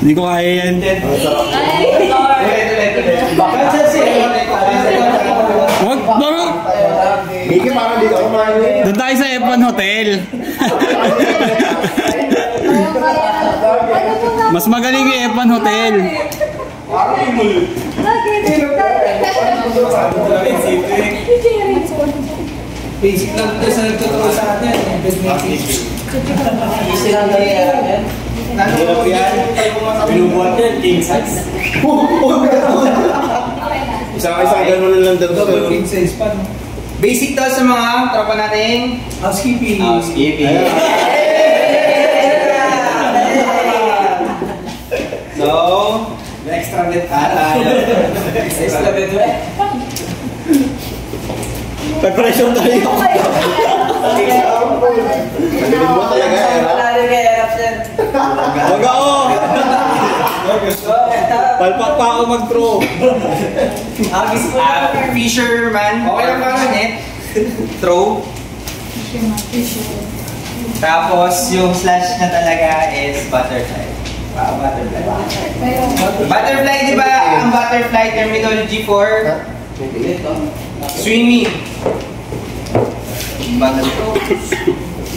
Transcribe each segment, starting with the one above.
Hindi ko kaya yan. Doon tayo sa F1 Hotel. Mas magaling yung F1 Hotel. Basic lang ito sa nagtuturo sa atin. Easy lang na yan. Nangyarap yan. Pinubuhat yan, king size. Isang gano'n lang daw. King size pa. Basic to sa mga tropa natin. Housekeeping. So, extra bit. Extra bit. Preparation tayo. Wag ako. Palpak pa ako mag-throw. Fisherman. Okay lang ba net? Throw. Tapos yung slash na talaga is butterfly. Butterfly. Butterfly, di ba? Ang butterfly terminology for swimming.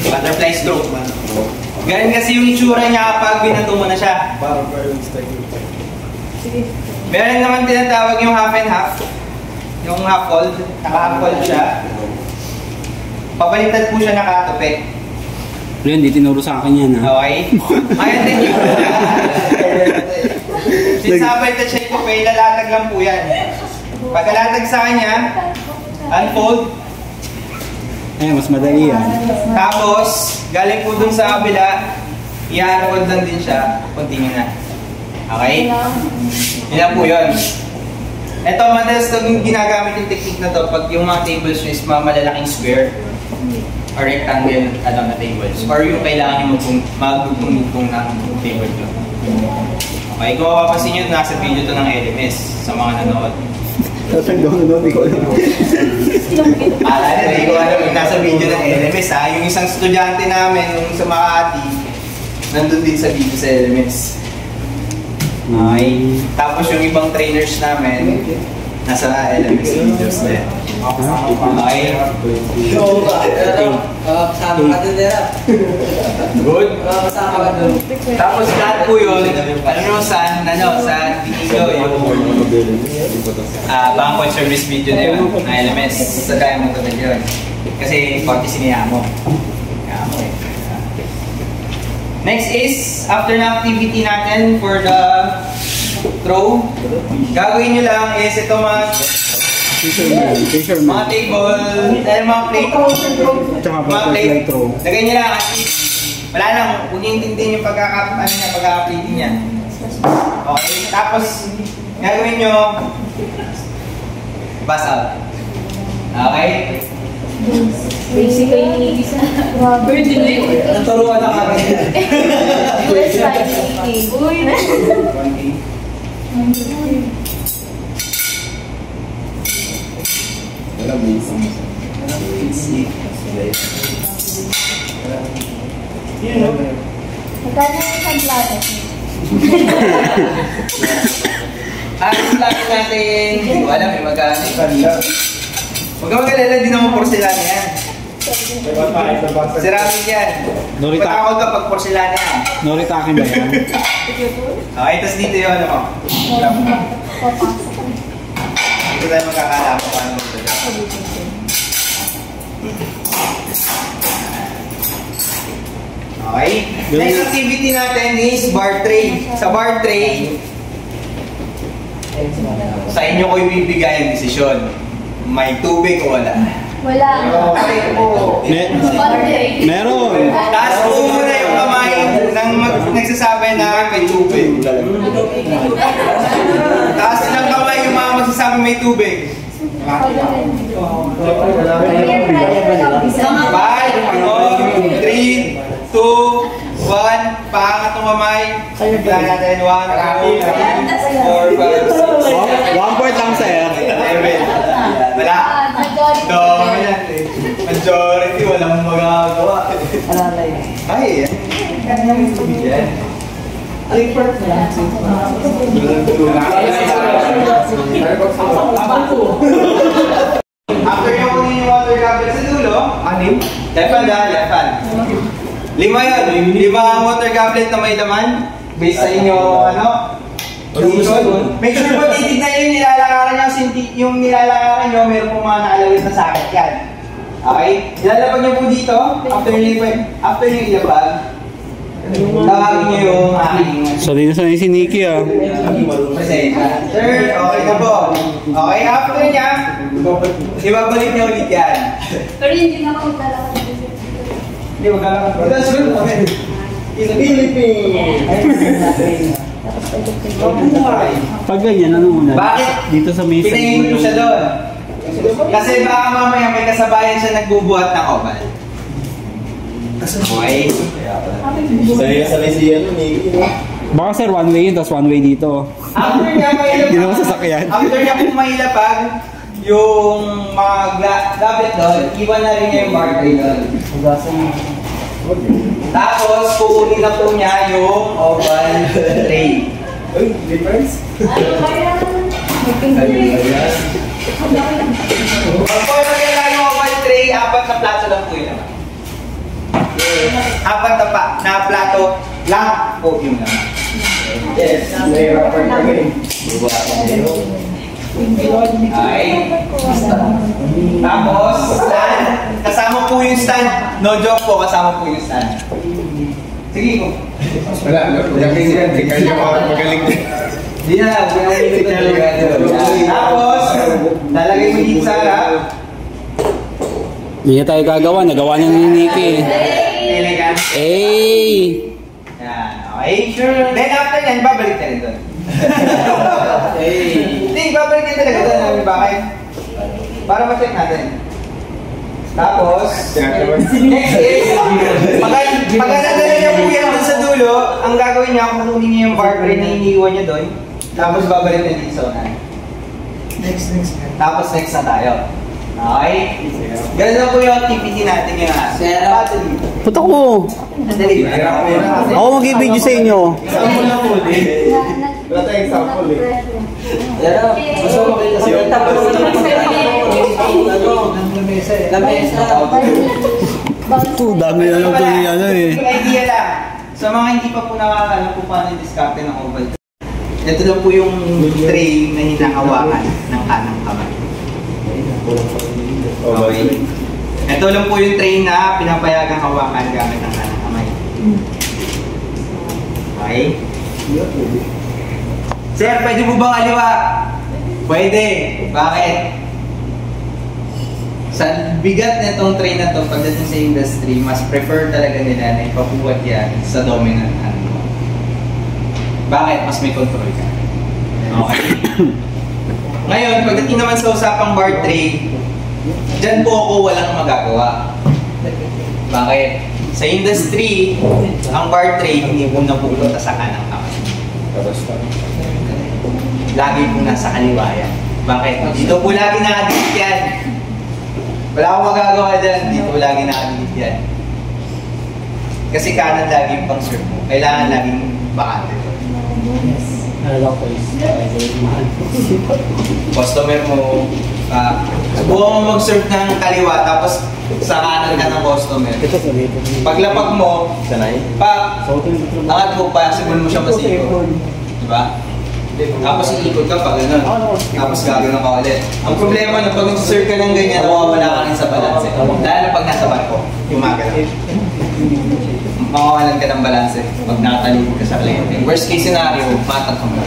Butterfly stroke. Ganun kasi yung itsura niya kapag binato mo na siya. Meron naman tinatawag yung half and half. Yung half fold. Naka-half fold siya. Pabaliktad po siya nakatupi. Pero hindi tinuro sa akin yan, ha? Okay? Ayan din yun. Since nabaliktad siya itupi, lalatag lang po yan. Pagkalatag sa kanya, unfold. Eh, mas madali yan. Tapos, galing po dun sa kabila, i-unfold lang din siya. Continue na. Okay? Yun lang po yun. Ito, madalas itong ginagamit yung technique na to pag yung mga tables nyo is malalaking square or rectangle na tables. Or yung kailangan nyo magdugtong-dugtong ng table nyo. Okay, kung mapapansin nyo, nasa video to ng LMS sa mga nanood. Hindi ko alam. Hindi ko alam yung nasa video ng LMS ha. Yung isang estudyante namin, yung sa Makati, nandun din sa video sa LMS. Okay. Tapos yung ibang trainers namin, nasa LMS videos din. Okay. Kasama ka dun nila. Good. Kasama ka dun. Tapos lahat po yun, sa video yung bangkot service video na yun, na LMS. Sa Diamond Hotel yun. Kasi konti siniya mo. Next is, after na activity natin for the throw, gagawin nyo lang is ito mga table, mga plate, lagay nyo lang at least, wala lang, huwag nyo intindihin yung pagkaka-plating niya. Okay, tapos, gagawin nyo, pass out. Okay? Basically, isa. Birthday na yun. Naturuan na kami. US Friday. Uy! Magkano yung isang plato? Ang plato natin, hindi ko alam, may magkano. Huwag ka mag-alala, di naman porcelana yan. Ceramic yan. Patakot ka pag porcelana yan. Noritakin ba yan? Okay, tapos dito yun ako. Dito tayo magkakala ko paano ito. Okay. Next activity natin is bar tray. Sa bar tray, sa inyo ko ibibigay ang desisyon. May tubig o wala? Wala. Meron. Taas po muna yung kamay ng nagsasabi na may tubig. Taas ng kamay yung mga magsasabi may tubig. 5, 4, 3, 2, 1. Paangat ng kamay. Bigla natin. 1, 2, 3, 4, 5, 6. 1 point lang, sir. 7. Wala. Dami yan eh. Majority, walang magagawa. Ay, yan. After nyo kunin yung water goblet sa dulo, left hand ha, left hand. 5 yun, 5 ang water goblet na may laman. Based sa inyo, make sure po titignan nyo yung nilalakaran nyo, yung nilalakaran nyo, meron pong mga nakalagay na sakit yan. Okay? Ilalapag nyo po dito, after nyo ilapag, tawagin nyo yung aking... Sanay na sanay si Nikki ah. Third, okay na po. Okay, after niya, ibabalik niya ulit yan. Pero hindi na ako maglalakad. Hindi, maglalakad. That's good. In the Philippines. Pag ganyan, ano muna? Bakit? Dito sa mesa. Pinayin ko siya doon. Kasi baka mamaya may kasabayan siya nagbubuhat ng oval. Okay? Sanay siya ni. Baka sir, one way yun, tapos one way dito. After niya mailapag, Hindi naman sasakyan. after niya kung mailapag, yung mga gabit doon, iwan na rin niya yung bar tray doon. Tapos, kukunin na po niya yung oval tray. Pag po ilagay na yung oval tray, 4 na plato lang po yun. 4 na plato lang po yun naman. Yes, may rapper kami. Okay. Tapos, stand. Kasama po yung stand. No joke po, kasama po yung stand. Sige po. Wala, magaling yan. Kaya magaling din. Hindi na lang, tapos, lalagay mo dito sa harap. Hindi na tayo gagawa, nagawa na ni Nikki. Elegant. Hey! Yan, okay? Sure. Then after yan, babalik ka rin doon. Hindi, babalik ka talaga doon. Bakit? Para ma-check natin. Tapos, next is, pag nadala niya po yan doon sa dulo, ang gagawin niya, kukunin niya yung bar tray na iniiwan niya doon, tapos babalik na dito sa unahan. Next. Tapos next na tayo. Okay? Ganun na po yung activity natin ngayon. Puta ko! Dali. Ako mag-i-video sa inyo. Example na po din. Wala tayong example eh. Ito, dami na lang ito yung ano eh. Yung idea lang. Sa mga hindi pa po nakakaalam kung paano yung diskarte ng oval. Ito lang po yung tray na hinahawakan ng kanang kamay. Okay. Ito lang po yung tray na pinapayagang hawakan gamit ng kanang kamay. Okay? Sir, pwede mo bang aliwa? Pwede. Bakit? Sa bigat na itong tray na ito, pagdating sa industry, mas prefer talaga nila na ipapuwat yan sa dominant hand mo. Bakit? Mas may control ka. Okay? Ngayon, pagdating naman sa usapang bar tray, dyan po ako walang magagawa. Bakit? Sa industry, ang bar tray hindi po napupunta sa kanang kamay. Lagi po nasa kaliwa yan. Bakit? Dito po lagi nakadikit yan. Wala akong magagawa dyan. Dito po lagi nakadikit yan. Kasi kanan lagi yung pang-serve mo. Kailangan laging bakante. Customer mo, subukan mo mag-serve ng kaliwa tapos sa kanan ka ng customer. Paglapag mo, angat mo pa, simulan mo siya masikot. Diba? Tapos iikot ka pa gano'n. Tapos gagawin ka ulit. Ang problema na pag nag-serve ka ng ganyan, nawawala ka rin sa balance. Lalo na pag nasa barko, gumagalaw. Makawalan ka ng balance pag nakatalibog ka sa kliyente. Worst case scenario, matang ka mo.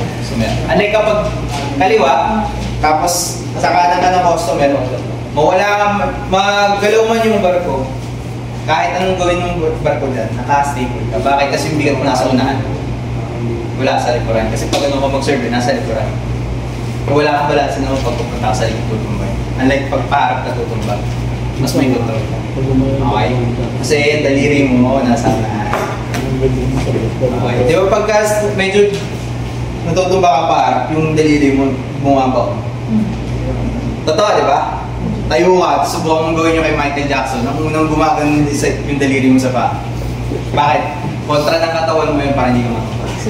Unlike kapag kaliwa, tapos sa kanan ka ng customer, mawala ka, magalaw man yung barko, kahit anong gawin ng barko dyan, naka-stable ka. Bakit? Kasi yung bigat mo nasa unahan. Wala sa likuran. Kasi pag ano ka mag-serve, nasa likuran. Kung wala kang balance naman pagpupunta ka sa likod mo. Unlike pag paharap ka tutumbang, mas may control ka. Okay? Kasi yung daliri mo nasa unahan. Okay. Di ba pagka medyo natutumba ka paharap, yung daliri mo bumabaw. Totoo, di ba? Tayo ka, subukan mong gawin yung kay Michael Jackson. Ang unang gumagano yung daliri mo sa paa. Bakit? Kontra ng katawan mo yun para hindi ka makapag.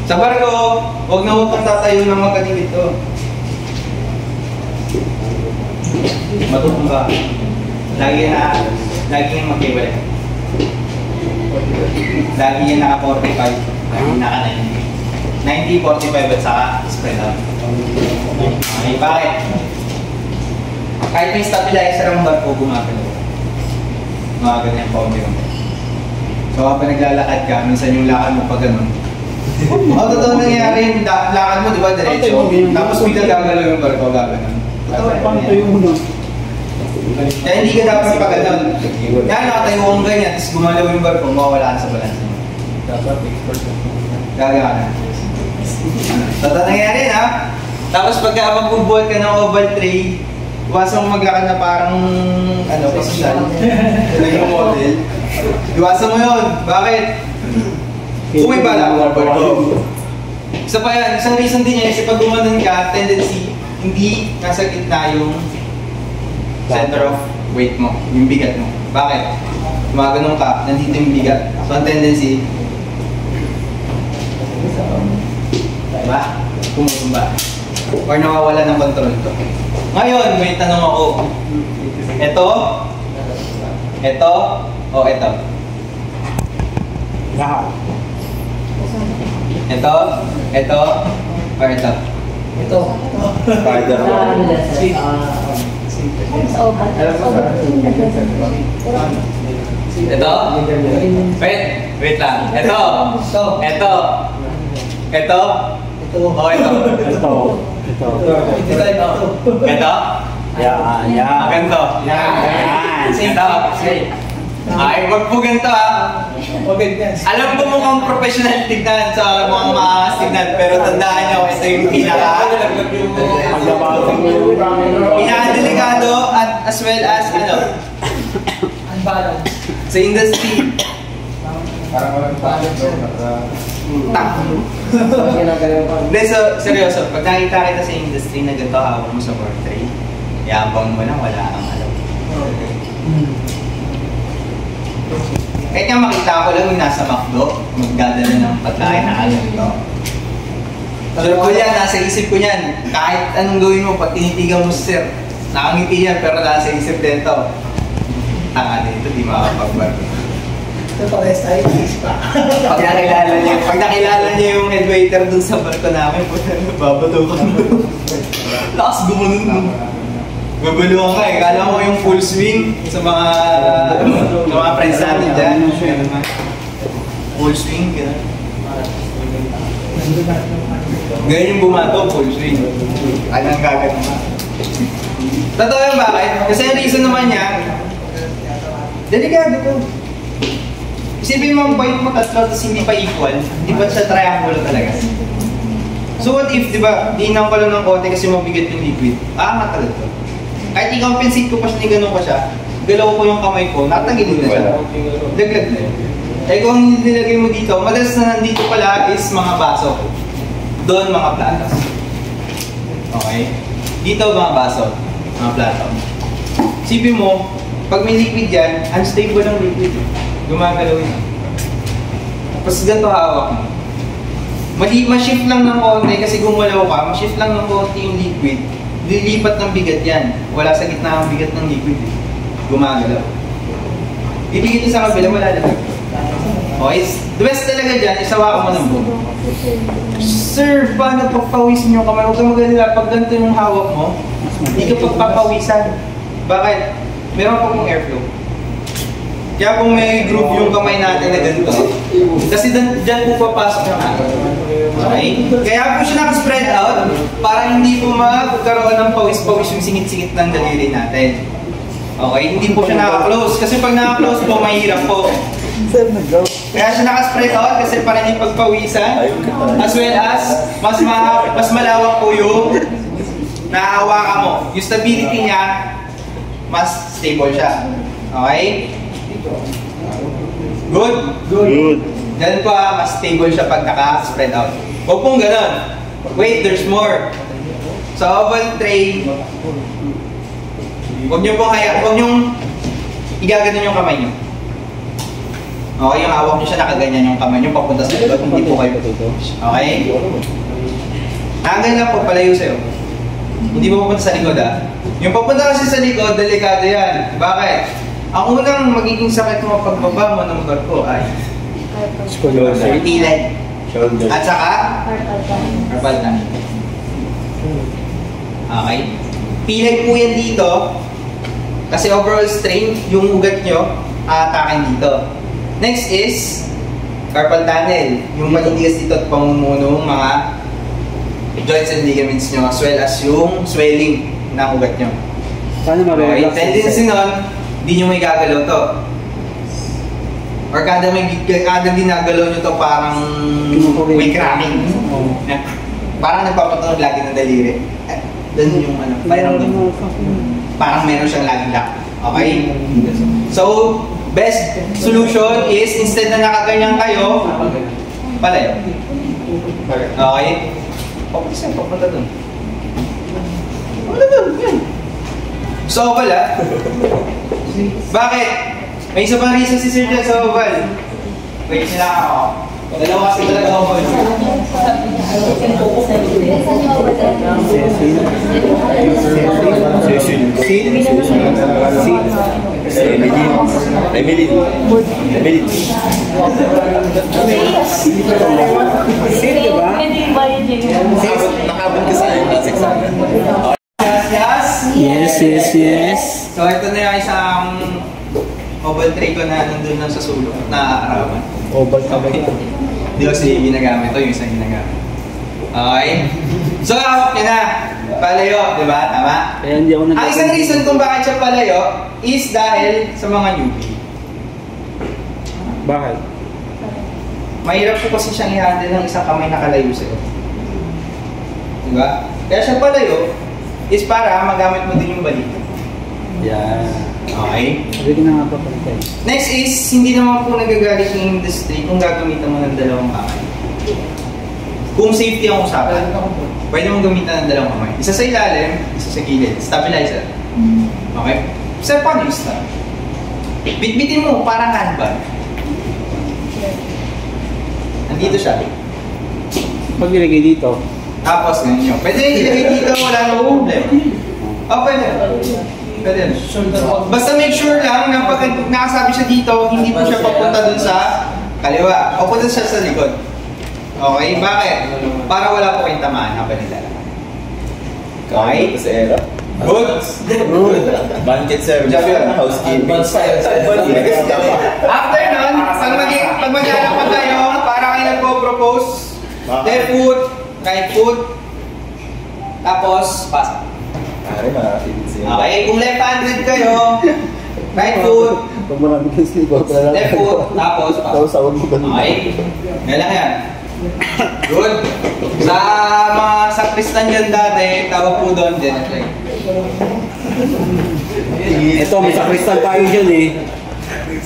Sa barko, huwag na huwag kang tatayo ng magkadikit to. Matutong ka. Lagi yung magkiwalay. Lagi yan naka-45. Lagi naka-90. 90, 45 at saka spread out. Okay, bakit? Kahit may stabilizer ang barko, gumagano. Gumagano yung paunti-unti. So kapag naglalakad ka, minsan yung lakad mo pa ganun. Totoo nangyayari yung lakad mo, di ba, diretso? Tapos bigla gagalaw yung barko, gagano. Kaya hindi ka dapat pa ganun. Kaya nakatayo kong ganyan, tapos gumalaw yung barko, mawawala ka sa balance mo. Gagana. Totoo nangyayari, ha? Tapos pagka magbubuhat ka ng oval tray, iwasan mo maglakad na parang, pasyal. Naging model. Iwasan mo yun. Bakit? Kung may bala mo, barko. Isa pa yan, isang reason din yan, kasi pag gumanon ka, tendency, hindi nasa gitna yung center of weight mo, yung bigat mo. Bakit? Gumaganon ka, nandito yung bigat. So ang tendency, diba? Kumusumba. Or nawawala ng control to. Ngayon, may tanong ako. Ito? Ito? O ito? Ito? Ito? Or ito? Ito. Spider-Man. Ito? Wait lang. Ito? Ito? Ito? O ito? Ito? Yan. Ganito? Ito? Ay, wag po ganito, ha? Alam ko mukhang professional tignan sa mga maas tignan, pero tandaan nyo, ito yung pinaka-delikado at as well as sa industry. Parang walang balance. Hindi, so, seryoso, pag nakita kita sa industry na ganito hawak mo sa portrait, yabang mo lang, wala kang alam. Kahit nga makita ko lang yung nasa McDo, magdadala ng patlain na alam ito. Sure ko yan, nasa isip ko yan. Kahit anong gawin mo, pag tinitigan mo sir, nakangiti yan, pero nasa isip din ito. Tanga din ito, di makapag-barko. Ito pares tayo, isip pa. Pag nakilala niya yung head waiter dun sa barko namin, babato ko. Lakas gumanon mo. Guguluhan ka eh. Kala mo yung full swing sa mga friends natin dyan. Full swing, gano'n. Ganyan yung bumato, full swing. Anong gagawin mo? Totoo yung bakit? Kasi yung reason naman niya, delikado to. Isipin mo ang point mo tatlo tapos hindi pa equal, hindi pa siya triangle talaga. So what if, di ba, diinang ko lang ng konti kasi mabigat yung liquid. Aangat talaga to. Kahit i-compensate ko pa siya, gano'n pa siya, galaw ko yung kamay ko, natagilin na siya. Daglag na yun. Eh kung nilagay mo dito, madalas na nandito pala is mga baso. Doon mga platos. Okay? Dito mga baso, mga plato. Sipin mo, pag may liquid yan, unstable ang liquid. Gumagalaw yun. Tapos ganito hawak mo. Ma-shift lang ng konti kasi gumalaw ka, ma-shift lang ng konti yung liquid. Lilipat ng bigat yan. Wala sa gitna ang bigat ng liquid. Gumagalaw. Ibigay ito sa kabila, malalagay. Okay? The best talaga dyan, isawa ko mo ng buo. Sir, paano pagpawisin yung kamay? Huwag ka magalala. Pag ganito yung hawak mo, hindi ka pagpapawisan. Bakit? Meron pa pong airflow. Kaya kung may groove yung kamay natin na ganito, kasi dyan po papasok yung hangin. Okay? Kaya po siya naka-spread out para hindi po magkaroon ng pawis-pawis yung singit-singit ng daliri natin. Okay? Hindi po siya naka-close. Kasi pag naka-close po, mahirap po. Kaya siya naka-spread out kasi para hindi pagpawisan. As well as, mas malawak po yung nahawakan mo. Yung stability niya, mas stable siya. Okay? Good? Good. Ganun po mas stable siya pag naka-spread out. Huwag pong ganun. Wait, there's more. Sa oval tray, huwag nyo pong igaganon yung kamay nyo. Okay, yung hawak nyo siya, nakaganyan yung kamay nyo, papunta sa likod, hindi po kayo. Okay? Nakaganyan lang po, palayo sa'yo. Hindi po papunta sa likod Yung papunta kasi sa likod, delikado yan. Bakit? Ang unang magiging sakit mo pagbaba mo ng barko ay pilay. At saka carpal tunnel. Okay? Pilay po yan dito kasi overall strain, yung ugat nyo aatakin dito. Next is carpal tunnel. Yung matitigas dito at pamumunong mga joints and ligaments nyo as well as yung swelling ng ugat nyo. Paano Okay? ma-relax? Tendency nun, hindi nyo may gagalaw to. Or kada ginagalaw nyo to parang may cramming. Parang nagpapatunog lagi ng daliri. Doon yung ano, parang meron siyang laging lock. Okay? So, best solution is instead na nakaganyan kayo, palayo. Okay? Papunta doon. Papunta doon, yan. So, pala. Bakit? May isa pang reason si Sir John sa oval. Wait nila ako. Dalawa kasi talaga oval. Nakabot ka sa classic sana. Yes. So, ito na yung isang oval tray ko na nandun lang sa sulok na aarawan. Oval ka ba? Hindi ko kasi ginagamit ito, yung isang ginagamit. Okay? So, hawak niya na. Palayo, di ba? Tama? Kaya hindi ako Ang isang reason kung bakit siya palayo is dahil sa mga newbie. Bakit? Mahirap po kasi siyang i-handle ng isang kamay na kalayo sa'yo. Di ba? Kaya siya palayo is para magamit mo din yung balik. Yan. Okay? Sabi ko na nga pa pala. Next is, hindi naman po nagagalit yung industry kung gagamitan mo ng dalawang kamay. Kung safety ang usapan, pwede mong gamitan ng dalawang kamay. Isa sa ilalim, isa sa gilid. Stabilizer. Okay? Sir, paano yung stop? Bitbitin mo, parang handbag. Nandito siya. Pag nilagay dito, Tapos ganyan. Pwede rin ilagay dito, wala nang problema. Oh, pwede. Pwede. Basta make sure lang na pag nakasabi siya dito, hindi po siya papunta dun sa kaliwa. Papunta siya sa likod. Okay? Bakit? Para wala po kayong tamaan habang nilalakad. Okay? Sa era. Good. Banket service. Housekeeping. After nun, pag mag-alak pa tayo, para kayo nagpo-propose, left foot, right foot, tapos pasok. Pare, makakasibig siya. Okay, kung left-handed kayo, right foot, Pag marami kang sleep, left foot, tapos pasok. sawag mo ganun. Okay, yan lang yan. Good. Sa mga sakristan dyan dati, tawag po doon din. ito may sakristan tayo dyan eh.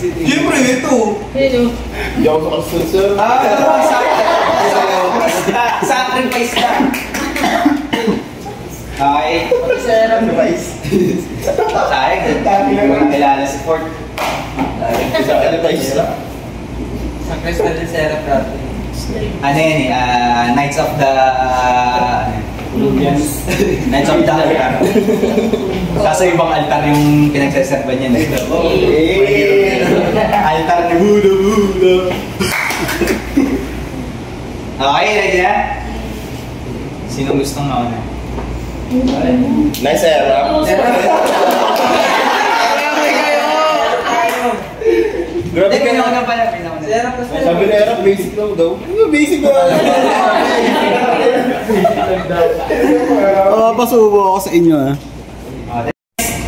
Siyempre, ito. Hindi ako makasunod, sir. Sacrifice na. Okay. Sacrifice. Sayang, hindi ko na kilala si Ford. Sacrifice lang. Ano yan eh, Knights of the... Knights of the Altar. Kaso ibang altar yung pinagsaserban niya eh. Altar ni Buddha. Okay, ready na? Sino gustong mauna? Nice era. Grabe Hindi, ka na. pinauna pala, pinauna. Sabi na era, basic lang daw. Basic lang. Pasubo ako sa inyo ah.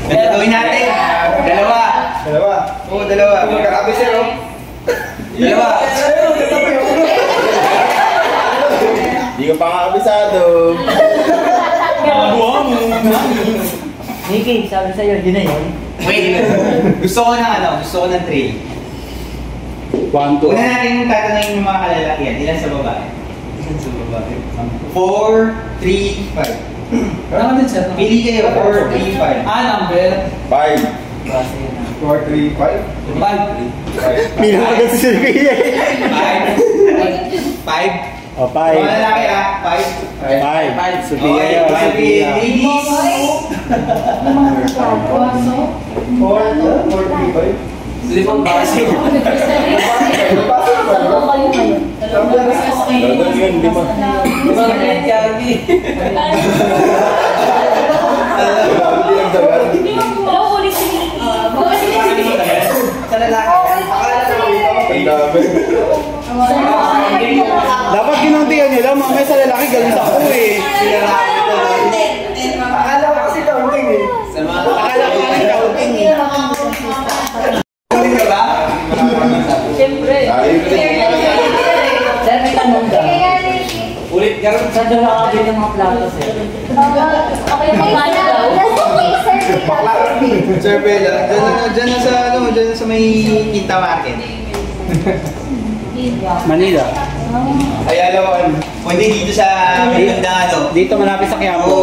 Ito gawin natin. Dalawa. Oo, dalawa. Grabe, sir. Dalawa. Hindi ka pa kakabisado. Nikki, sabi sa'yo, yun na yun. Wait. Gusto ko ng trail. 1, 2. Una natin tatanungin yung mga kalalakihan. Ilan sa babae? 4, 3, 5. Parang din sir. Pili kayo, 4, 3, 5. Number. 5. Base na. 4, 3, 5. Bilang agad si Sir Kuya. 5. 5. O, Mga 5. lalaki 5. 5. Sophia yun. Sophia. Ladies. 4, 3, 5. 5 baso. Dadan yun, 5. 5 red candy. Grabe yung dagan. Sa lalaki. Akala naman ito. Ang dami. Dapat ginuntihan nila, mamaya sa lalaki galing sa ako eh. Akala ko kasi counting eh. Akala ko nga rin counting eh. Kunin ka ba? Siyempre. Ayun. Sir, may tanong ka. Ulit ka rin. Sa doon din yung mga plato, sir. Okay, magkano daw? Sir Bella, dyan na sa ano, dyan na sa may Quinta Market. Manila. Ay, alam mo, hindi dito sa Banda ano. Dito malapit sa Quiapo.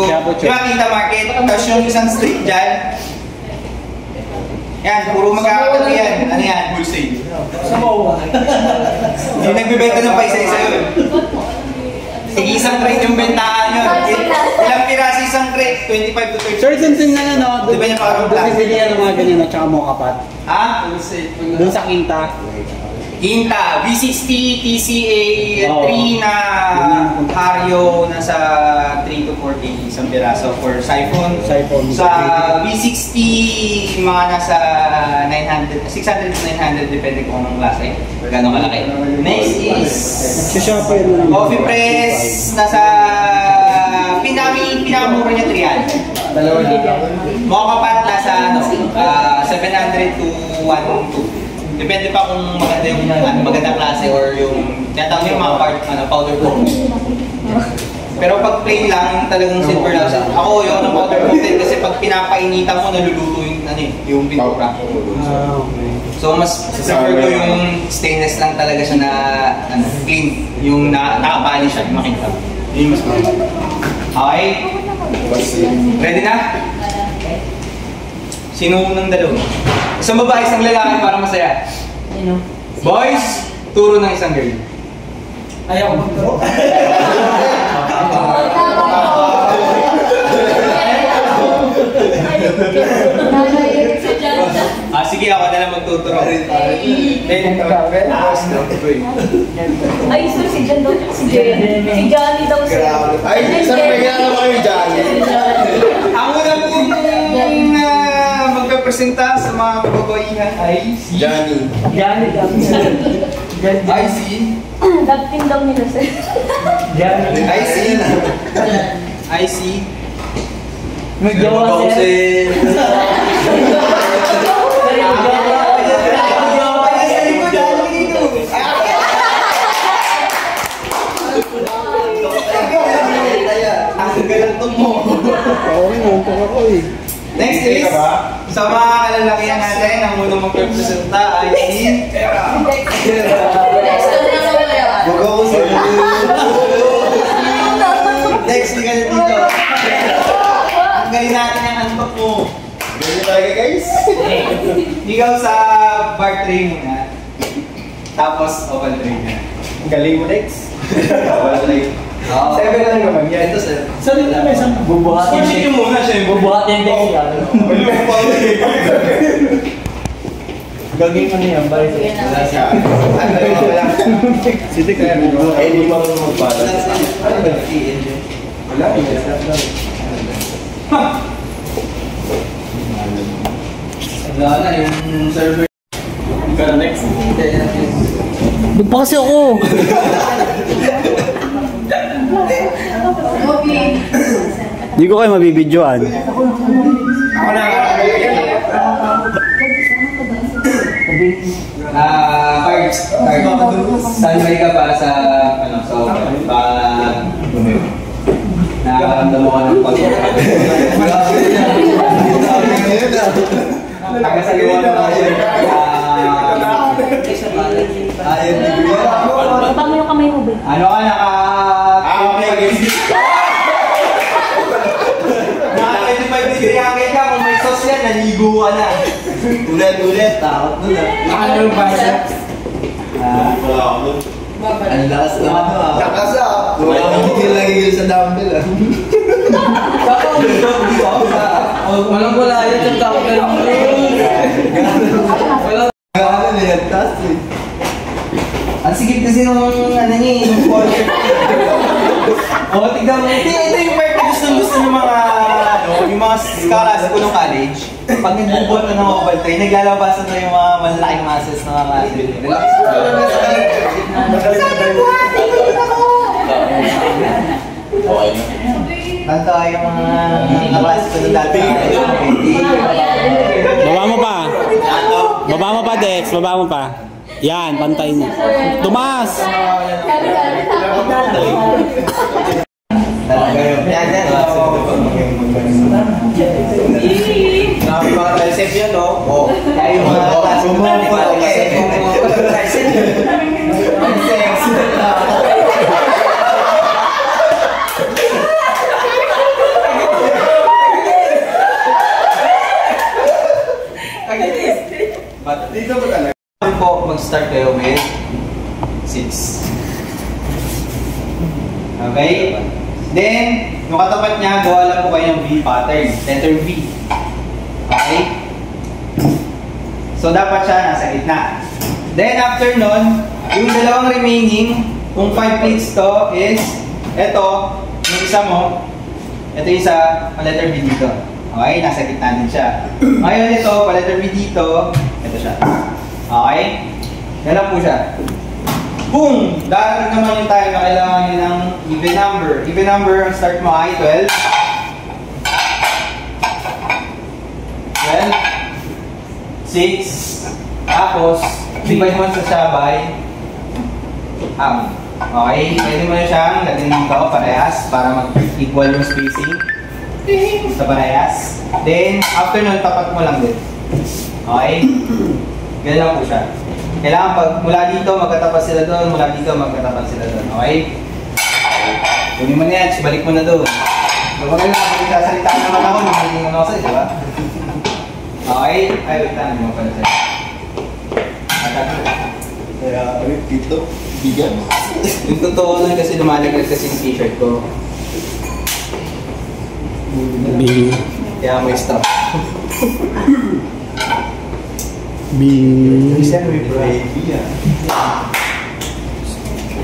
Quiapo Di ba Quinta Market? Tapos yung isang street dyan. Yan, puro magkakatabi yan. Ano yan? Wholesale. Hindi nagbibenta ng paisa-isa yun. Sige, isang crate yung bentahan yun. Ilang piraso isang crate? 25 to 30. Sir, sinting na no? Di ba niya parang Doon bibili ng mga ganyan at saka mokapat. Ha? Doon sa Quinta. Quinta, V60, TCA, Oo. 3 na Hario, nasa 3 to 4 kg isang piraso for siphon. Siphon. Sa V60, mga nasa 900, 600 to 900, depende kung anong klase. Gano'ng kalaki. Next is Sa Shopee ano lang. coffee press, nasa pinakamura niya 300. Mokapat nasa ano, 700 to 1,200. Depende pa kung maganda yung magandang klase or yung tinatawag yung mga powder coated. Pero pag plain lang, talagang silver lang siya. Ako yung powder coated kasi pag pinapainitan mo, naluluto yung, yung pintura. So mas prefer ko yung stainless lang talaga siya na clean. Yung nakabali siya, yung makita. Yun yung mas maganda. Okay? Ready na? Sino unang dalawa? Isang babae, isang lalaki para masaya. Boys, turo ng isang girl. Ayaw ko magturo. Sige, ako na lang magtuturo. Ay, sir, si Jan daw, si Jan. Si Johnny daw, sir. Ay, saan may gano'n kayo dyan? Ang una po yung magpapresenta sa mga kababaihan ay si Johnny. Johnny daw. Ay si Love-team daw nila, sir. I see. Mag-jowa, sir. Ang galantong mo. Next is, sa mga kalalakihan natin, ang unang magpapresenta ay si Huwag ako sir. Next, di ka na dito. Ang galing natin ang antok mo. Ganyan talaga guys. Ikaw sa bar tray muna. Tapos open tray na. Ang galing mo next. Wala na yun. 7 lang naman yan. Ito sir. Saan na may isang bubuhatin? Push yung muna siya. Bubuhatin din siya. Gagawin mo niya, balik sa Wala siya. Ano yun? Wala. Sige, kaya mo. Eh, hindi mo magpala. Wala. Wala na yung server. Ikaw na next. Ba't pa kasi ako? Hindi ko kayo mabibidyoan. Ako na. Cards. Standby ka para sa ano, so pag nakakaramdam mo ka ng Tagasaliwan mo kasi ayun degree. Pag mo yung kamay mo, babe. Ano ka naka 25 degree angle ka kung may sauce yan naligo ka na. Ulit-ulit, takot nun ah. Ano yung biceps? Ang lakas na ano ah. Lakas ah. Hindi lang sa dumbbell ah. Walang wala yan sa dumbbell mo. Walang Gano'n nilagtas eh. Ang sigit kasi nung ano niya, yung collar. O, tignan mo. Ito yung part na gusto ng mga, ano, yung mga scholars ko nung college. Pag nagbubuhat na ng mobile train, naglalabasan na yung mga malalaking masses na mga muscle. Nanta yung mga nakas ko na dati. Baba mo pa. Baba mo pa, Dex. Baba mo pa. Yan, pantay mo. Tumas! Talaga yun. Yan. mga tricep yan, no? Oo. Kaya yung mga klase mo na Dito ba talaga? po, mag-start kayo with 6. Okay? Then, yung katapat niya, gawa lang po kayo ng V pattern. Letter V. Okay? So, dapat siya nasa gitna. Then, after nun, yung dalawang remaining, kung 5 plates to, is, ito, yung isa mo, ito yung isa, letter V dito. Okay? Nasa gitna din siya. Ngayon ito, letter V dito, ito siya. Okay? Yan lang po siya. Boom! Darating naman yung tayo na kailangan nyo ng even number. Even number, ang start mo ay 12. 12. 6. Tapos, divide mo sa siya by half. Okay? Pwede mo na siyang lagyan dito parehas para mag-equal yung spacing sa parehas. Then, after nun, tapat mo lang din. Okay? Ganyan lang po siya. Kailangan pag mula dito, magkatapat sila doon. Mula dito, magkatapat sila doon. Okay? Kunin mo na yan, balik mo na doon. Kapag kailangan, magsasalita naman ako, hindi mo na di ba? Okay? Ay, wait lang, hindi mo pala sa'yo. Kaya, dito, bigan. Yung totoo nun kasi lumalaglag kasi yung t-shirt ko. B. Kaya may stop. B. Minsan may baby ah.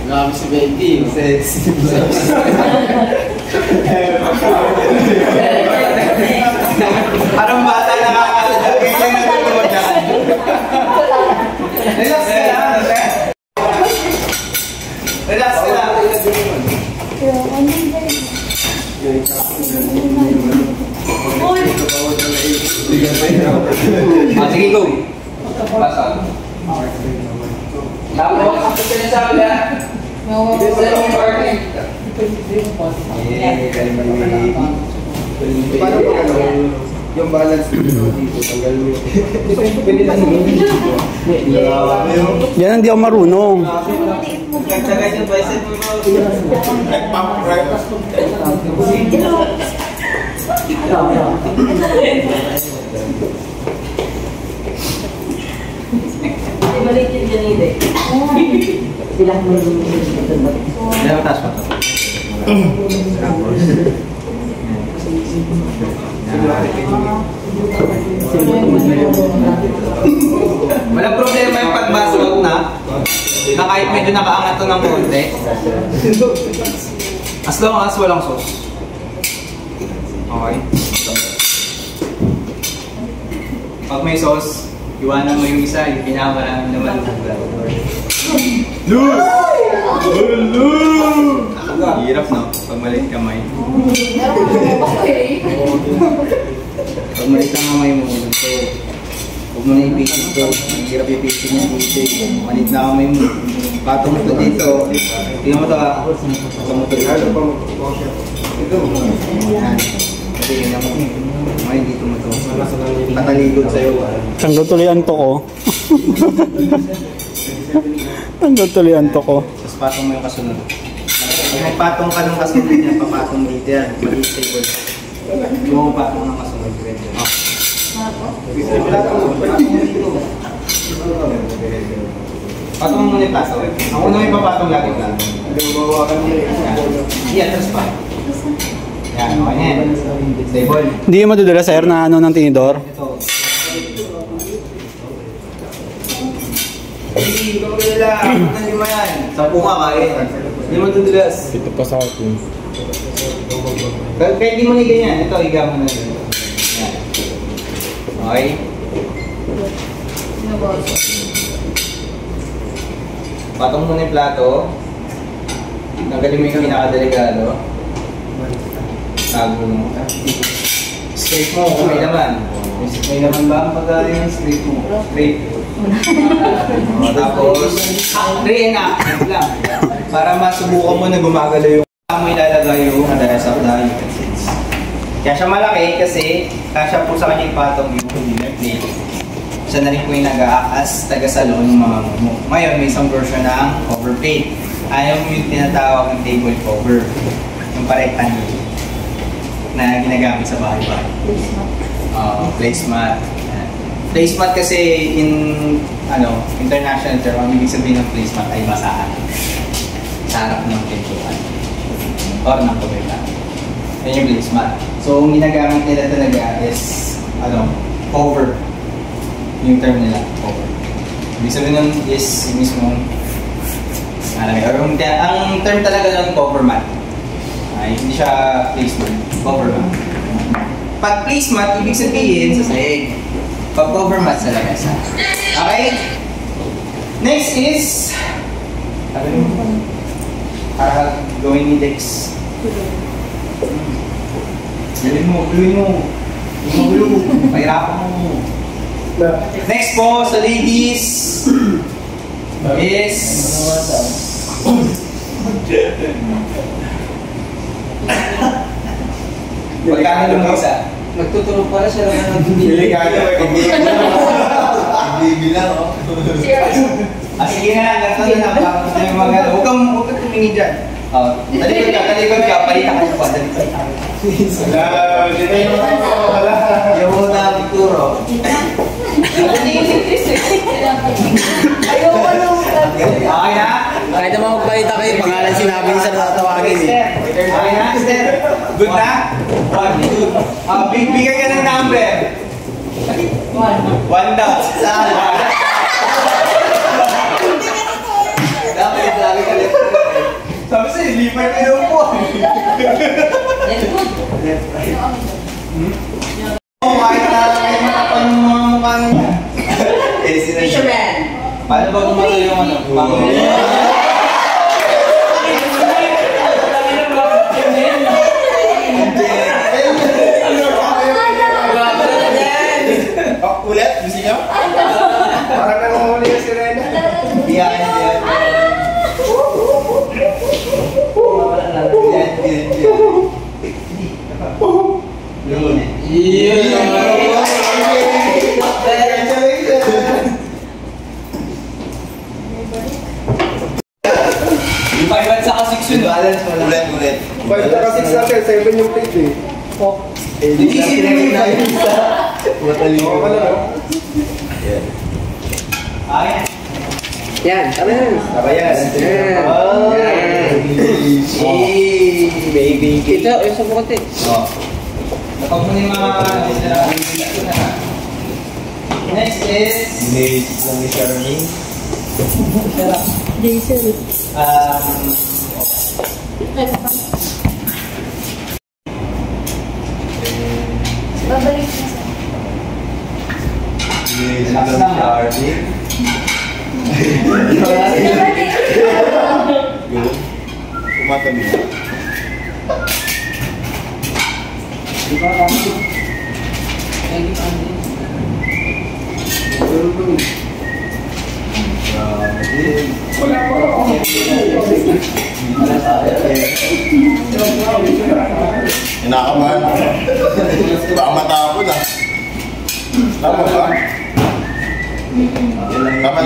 Grabe si Benty. Sexy. Parang bata nakakasadal. Ganyan na tutulog na. Relax ka lang. Relax ka lang. Sige, go. Pasok. Tapos, after ka na sa akin, Paano pag ano, yung balance dito, tanggal mo yung... Pwede na Yan ang di ako marunong. Kagtagay yung bicep mo. Balik yung Janide. Bilang mo yung Ilang taas pa ito? Walang problema yung pag-basket na kahit medyo nakaangat to ng konti. As long as walang sauce. Okay. Pag may sauce, iwanan mo yung isa, yung pinakamarami naman. Loose! Hirap no? Pag maliit kamay. Pag maliit ang kamay mo, so, huwag mo na ipisit to. Ang hirap ipisit niya dito. Maliit na kamay mo. Patong mo to dito. Tingnan mo to ha. Patong mo to dito. Yan. Kasi yun ang ngayon dito mo to. Pataligod sa'yo. Tanggal tuloy ang to ko. Tanggal tuloy ang to ko. Tapos patong mo yung kasunod. Pag nagpatong ka ng kasunod niya, papatong dito yan. Maliit stable. Yung patong ng kasunod. Patong mo muna yung plato. Ako na yung papatong lagi plato. Yan, tapos pa. Yan, okay na yan. Stable. Hindi mo madudala sir na ano ng tinidor? Ito. Hindi, ikaw kilala. Hindi mo yan. Sa punga kain. Hindi mo dudulas. Ito pa sa akin. Kahit di mo na ganyan. Ito, higa mo na yun. Yan. Okay? Patong mo na yung plato. Tanggalin mo yung pinakadelikado. Tago mo. Straight mo kung may laman. May laman ba ang pagkain yung straight mo? Straight. Tapos, reenact lang. Para masubukan mo na gumagalaw yung mo ilalagay yung madalas of the utensils. Kaya siya malaki kasi kasya po sa kanya ipatong yung dinner plate. Siya na rin po yung nag-aakas taga-salon ng mga mo. Ngayon, may isang version ng cover plate. Ayaw mo yung tinatawag ng table cover. Yung pa-rectangle na ginagamit sa bahay-bahay. Placemat. Placemat kasi in international term, ang ibig sabihin ng placemat ay basahan sa harap ng pintuan or ng kubeta. Yan yung placemat. So, ang ginagamit nila talaga is cover. Yung term nila, cover. Ibig sabihin nun is mismo ang term talaga ng cover mat. Hindi siya placemat, cover mat. Pag placemat, ibig sabihin sa sahig. Pag cover mat sa labas. Okay? Next is para gawin ni Dex. Gawin mo, guluin mo. Gulo. Pahirapan mo. Next po sa ladies is pagkano lang isa? Nagtuturo pala siya lang ng Delikado, bibilang, oh. Sige na lang, ganito na lang. Tapos na yung mga huwag kang tumingin dyan. Talikod ka, palita ka pa. Yung muna ang turo. Okay na? Kahit naman magpalita kayo, pangalan sinabi niya sa tatawagin eh. Okay na, Esther? Good na? Bigay ka ng number. 1 daw. Saan? Dapat lagi ka left. Sabi sa'yo, lipat ka yung po. Kahit na matapang yung mga mukha niya. Fisherman. Paano ba gumato yung Ulit, gusto nyo? Parang nanguhuli yung sirena. Yan. Yung 5 at saka 6 yun. Balance mo lang. Ulit. 5 saka 6 natin, 7 yung plate eh. Hindi sila yung Matalino. Ayan. Yan, tama yan. Tama yan. Baby. Ito, yung sa bukote. Napag mo na yung mga next is Basic lang ni Charmaine. Diesel. Babalik na sa. Basic lang ni Charmaine. Kumatabi na. Kinakabahan. Baka matapon ah. Tama ba? Tama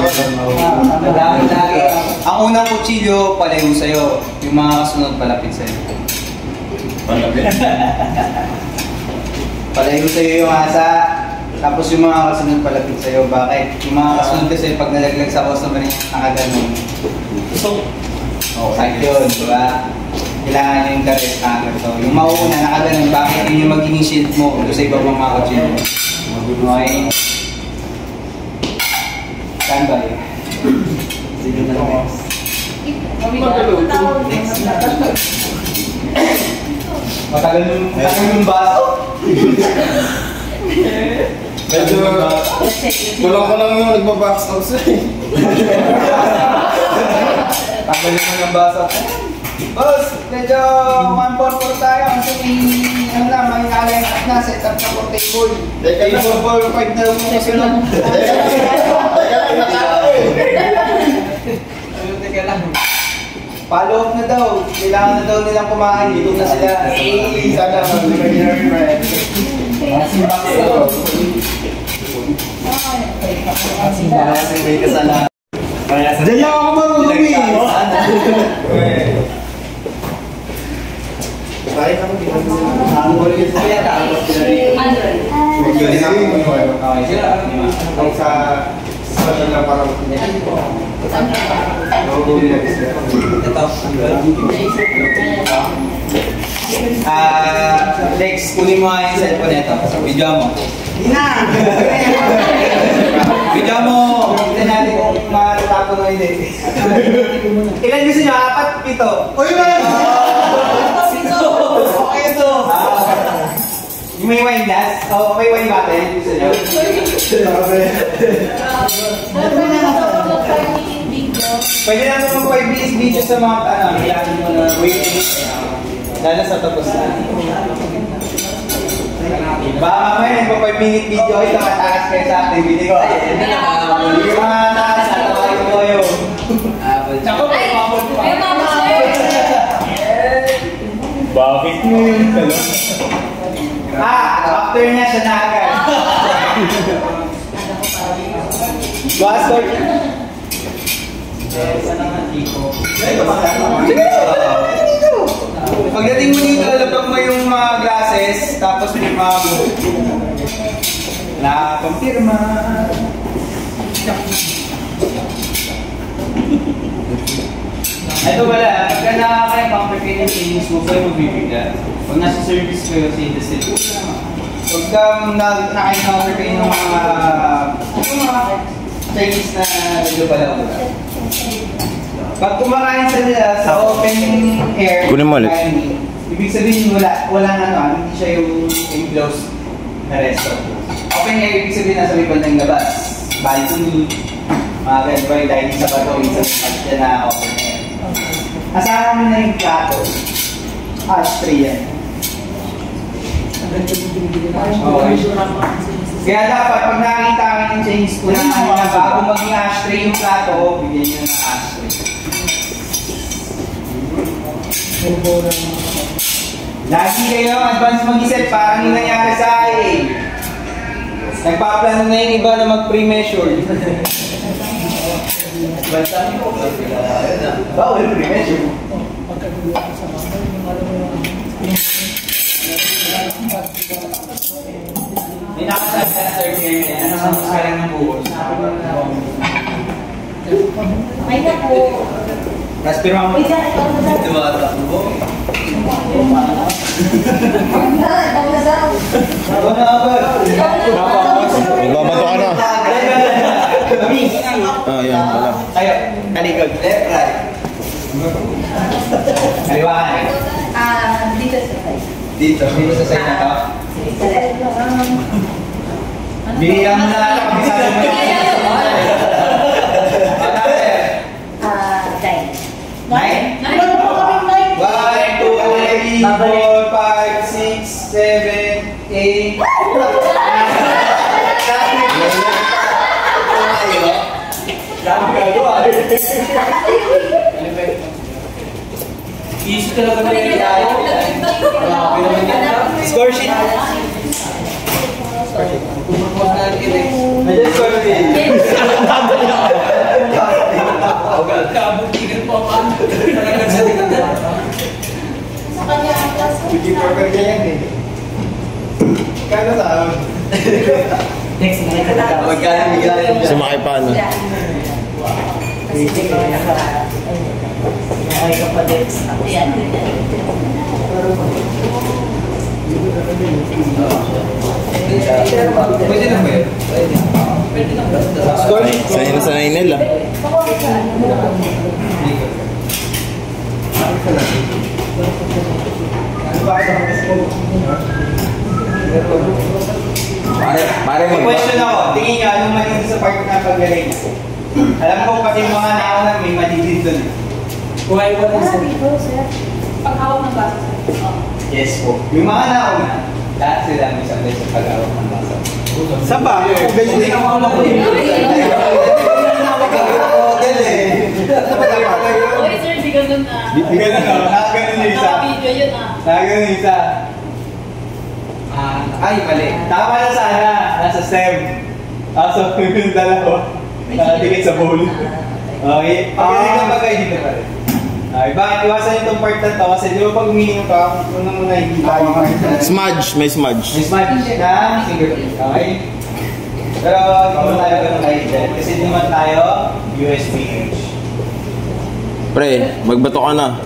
ba? ang unang kutsilyo palayo sa'yo. Yung mga kasunod palapit sa'yo. Malapit. Palayo sa'yo yung asa. Tapos yung mga kasunod palapit sa'yo, bakit? Yung mga kasunod kasi pag nalaglag sa customer niya, nakaganon. Sakit yun, diba? Kailangan nyo yung caress hanger. So, yung mauuna, nakaganon, bakit yun yung magiging shield mo doon sa ibang mga kotse mo? Okay? Standby. Sige na next. Matagal yung baso. Medyo, kulang ko lang yung nagbabox out sa'yo. Tagalin mo ng baso. Boss, medyo 144 tayo. Kasi may kalay na set up na for table. Teka na, 445 na yung kasi lang. Teka lang, nakaka eh. Teka lang. Follow up na daw. Kailangan na daw nilang kumain. Dito na sila. Sana, mag-learn, friend. Kasi may kasalanan. Diyan lang ako marunong eh. Bakit ako Ang sa na parang Lex, kunin mo nga yung cellphone nito. Video mo. Hindi na! Video mo! Tignan natin kung matatapon o hindi. Ilan gusto nyo? 4, 7? Uy, man! Okay ito! Yung may wine glass? O may wine bottle? Gusto nyo? Pwede naman mag-5 minutes video sa mga kailangan mo na waiting. Lalo sa tapos na. Baka mamaya nagpa-5 minute video ito mataas kayo sa ating video. Yung mga taas na tawagin ko kayo. Tsaka pa ipapot pa. Bakit mo yun? After niya siya na agad. Basta. Pagdating mo dito, lapag mo yung mga glasses, tapos may mga na-confirma. Ito wala, pagka nakaka-pumper kayo ng changes mo, kayo magbibigla. Pag nasa service kayo sa industry, pagka naka-encounter kayo ng mga Chinese na medyo pala. Pag kumakain sa nila sa open air, Kunin mo ulit. Ibig sabihin walang hindi siya yung enclosed na resto. Open air, ibig sabihin nasa may bandang labas. Balcony, mga ganyan, dahil sa bato, isang siya na open air. Kasama mo na yung plato. Ashtray yan. Kaya dapat, pag nakakita ka ng Chinese food, bago maging ashtray yung plato, bigyan nyo ng ashtray. Lagi kayo advance mag-isip, parang yung nangyari sa akin. Nagpaplano na yung iba na mag-pre-measure. Bawal pre-measure. May nakasabi ka na sir Kevin, ano sa muska lang ng buhos? May na po. Tapos pero ang Ito ba takbo? Ako na ba? Nagbabato ka na. Yan pala. Tayo, talikod. Left, right. Kaliwakan. Dito sa side. Dito sa side na to. Binilang mo na lang. Bisabi mo yung Nine. 9? 1, 2, 3, 4, 5, 6, 7, 8. Easy talaga na yung score sheet. Medyo score sheet. Kabutigan po pa. Talagang sa tingnan. Sa kanya ang class. Hindi pa yan eh. Kano saan? Sumakay pa, ano? Pwede na ba yun? Sanay na sanay nila. Pare May question ako. Tingin nyo, anong mali dito sa part na paglalay niya? Alam ko pati yung mga nauna may mali din doon. Wala dito, sir. Paghawak ng baso, sir. Yes po. Yung mga nauna, lahat sila may sabay sa paghawak ng baso. Saan ba? Ganyan din ako makulit. Oy, sir, di ganun na. Ganun na. Nakaganon yung isa. Naka-video yun ah. Nakaganon yung isa. Ay, mali. Tama na sana. Nasa STEM. So, yung dalawa. Nakadikit sa bowl. Okay. Pagkaling na bagay dito pa rin. Okay, bakit iwasan itong part na to? Kasi di ba pag umiinom ka, unang muna hindi tayo. Smudge, may smudge. May smudge na fingerprint. Okay? Pero hindi mo tayo ganun kahit dyan. Kasi hindi naman tayo USB-H. Pre, magbato ka na.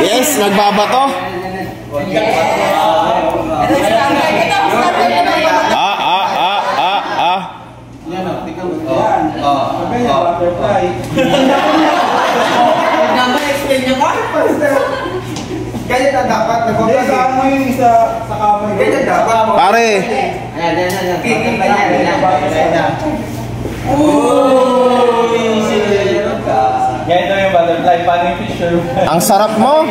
Yes, nagbabato. Butterfly. Explain nyo ba? Kaya na dapat Saan mo yung isa sa kamay? Kaya dapat mo. Pare, Ganito yung butterfly. Paano yung picture? ang sarap mo.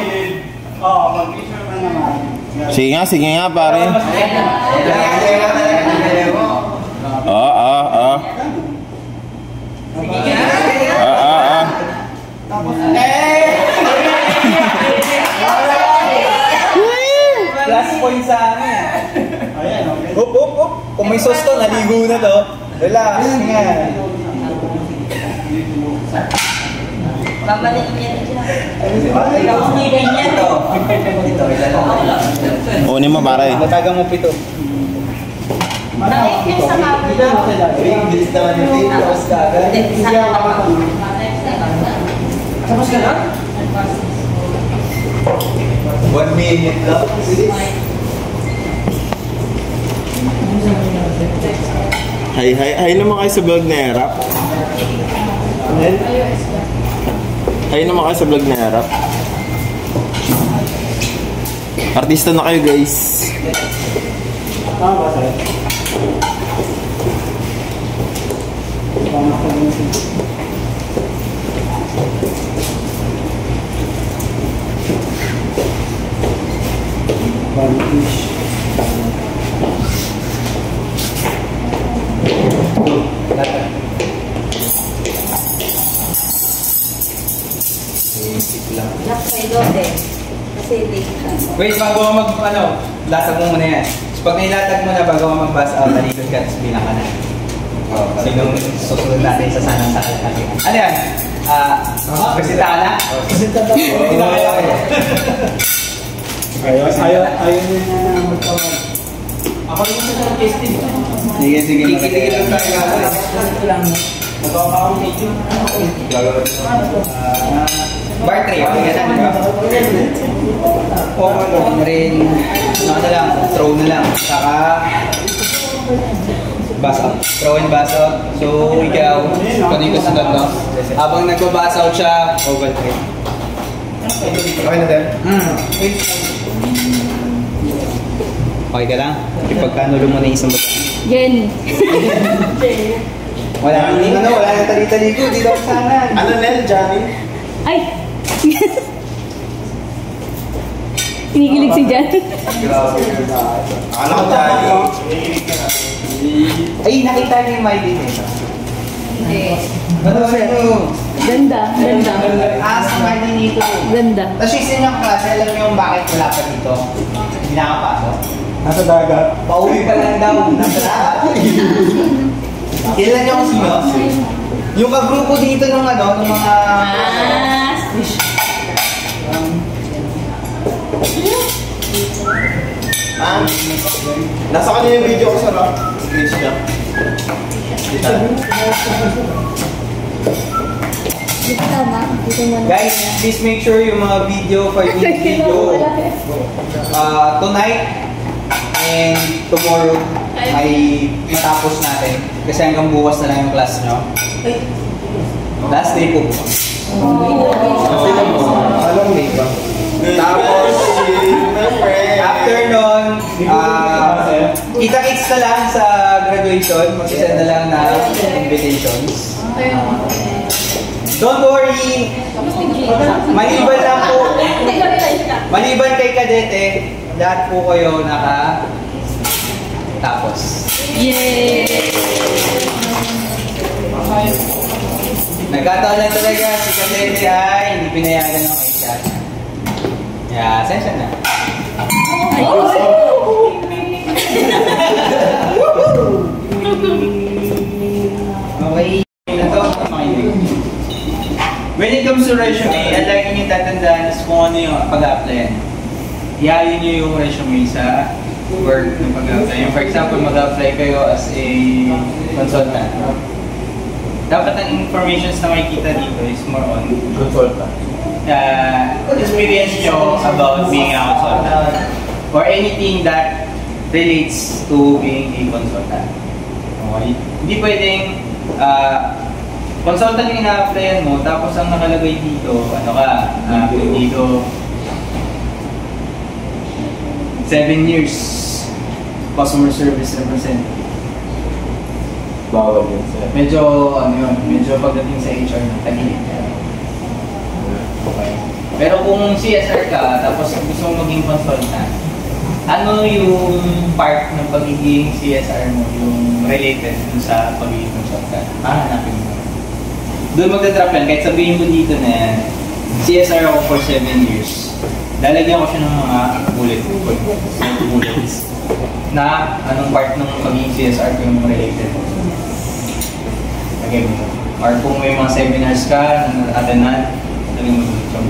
Oo, mag-picture ka naman. Sige nga pare. Plus point sa amin. Ayan, okay. Up. Kung may sauce to, naligo na to. Relax nga. Babalikin niya na dyan. Hindi niya to. Unin mo pare. Matagang mo pito. Nakik yung sa mapa na. Bilis naman yung date. Tapos ka agad. Tapos ka na? 1 minute lang. Hi naman kayo sa vlog na Erap. Hi naman kayo sa vlog na Erap. Artista na kayo guys. Tama ba sa'yo? Wait, bago ka latag mo muna yan. So, pag nailatag mo na, bago ka mag-bust out, talikod ka, tapos bilang ka na. Sinong susunod natin sa sanang sa natin. Ano yan? Presenta ka na? Presenta na po. Ayaw niya na magtawag. Ako yung sa testing. Sige. Kikit-kikit lang tayo. Magawa pa akong medyo. Bar 3, okay ka na, di ba? Rin, throw na lang. Saka, bust out. Throw and bust out. So, ikaw, kung yung kasunod, no? Habang nagpa-bust out siya, oval 3. Okay na din? Okay ka lang? Ipagkanulo mo na isang bata. Jen. Wala nang tali-taligo, di daw sana. Ano Nel, Johnny? Ay! Kinikilig si Jan. Ano Johnny? Ay, nakita niyo yung my din eh. Hindi. Ano Ganda. sa my din dito. Ganda. Tapos yung isa niyang klase, alam niyo kung bakit wala pa dito? Hindi nakapasok. Nasa dagat. Pauwi pa lang daw. Nasa lahat. Kailan niyo kung sino? Yung kagrupo dito nung nung mga... Nasa kanya yung video ko sa rap. Screen siya. Guys, please make sure yung mga video, 5-minute video, tonight and tomorrow ay matapos natin. Kasi hanggang bukas na lang yung class nyo. Last day po bukas. Anong day ba? Tapos, After nun, kita-kits na lang sa graduation. Mag-send na lang na invitations. Don't worry, maliban lang po, maliban kay Kadete, lahat po kayo nakatapos. Yay! Nagkataon lang talaga si Kadete ay hindi pinayagan ng isa. Yeah, sensya na. Okay, na to, when it comes to resume, ang lagi nyo tatandaan is kung ano yung pag-applyan. Ihayin nyo yung resume sa work ng pag-apply. For example, mag-apply kayo as a consultant. Dapat ang information na makikita dito is more on consultant. Experience nyo about being a consultant or anything that relates to being a consultant. Okay? Hindi pwedeng consultant yung ina-applyan mo, tapos ang nakalagay dito, ano ka, dito 7 years customer service representative. Bawal yun, sir. Medyo, ano yun, medyo pagdating sa HR ng tagilid. Okay. Pero kung CSR ka, tapos gusto mong maging consultant, ano yung part ng pagiging CSR mo, yung related dun sa pagiging consultant? Hanapin mo. Doon magdadrop yan, kahit sabihin mo dito na CSR ako for 7 years. Lalagyan ko siya ng mga bullets na anong part ng pagiging CSR ko yung related. Lagyan mo. Or kung may mga seminars ka na attend-an, lagyan mo dito.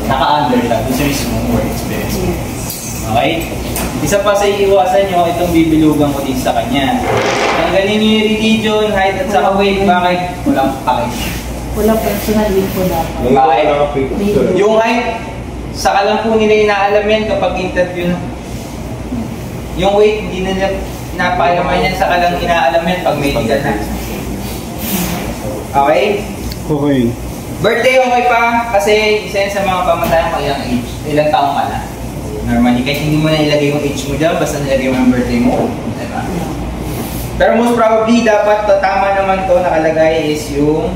Naka-under siya, doon sa mismong work experience mo. Okay? Isa pa sa iiwasan nyo, itong bibilugan ko din sa kanya. Tanggalin nyo yung religion, height at saka weight. Bakit? Walang pakit. Walang personal info dapat. Bakit? Yung height, saka lang po nila inaalam yan kapag interview na. Yung weight, hindi nila napakalaman yan, saka lang inaalam yan pag medical na. Okay? Okay. Birthday okay pa, kasi isa yan sa mga pamatayan kung ilang age. Ilang taong ka na. Normally, kahit hindi mo na ilagay yung age mo dyan, basta nilagay mo yung birthday mo. Diba? Pero most probably, dapat tama naman to nakalagay is yung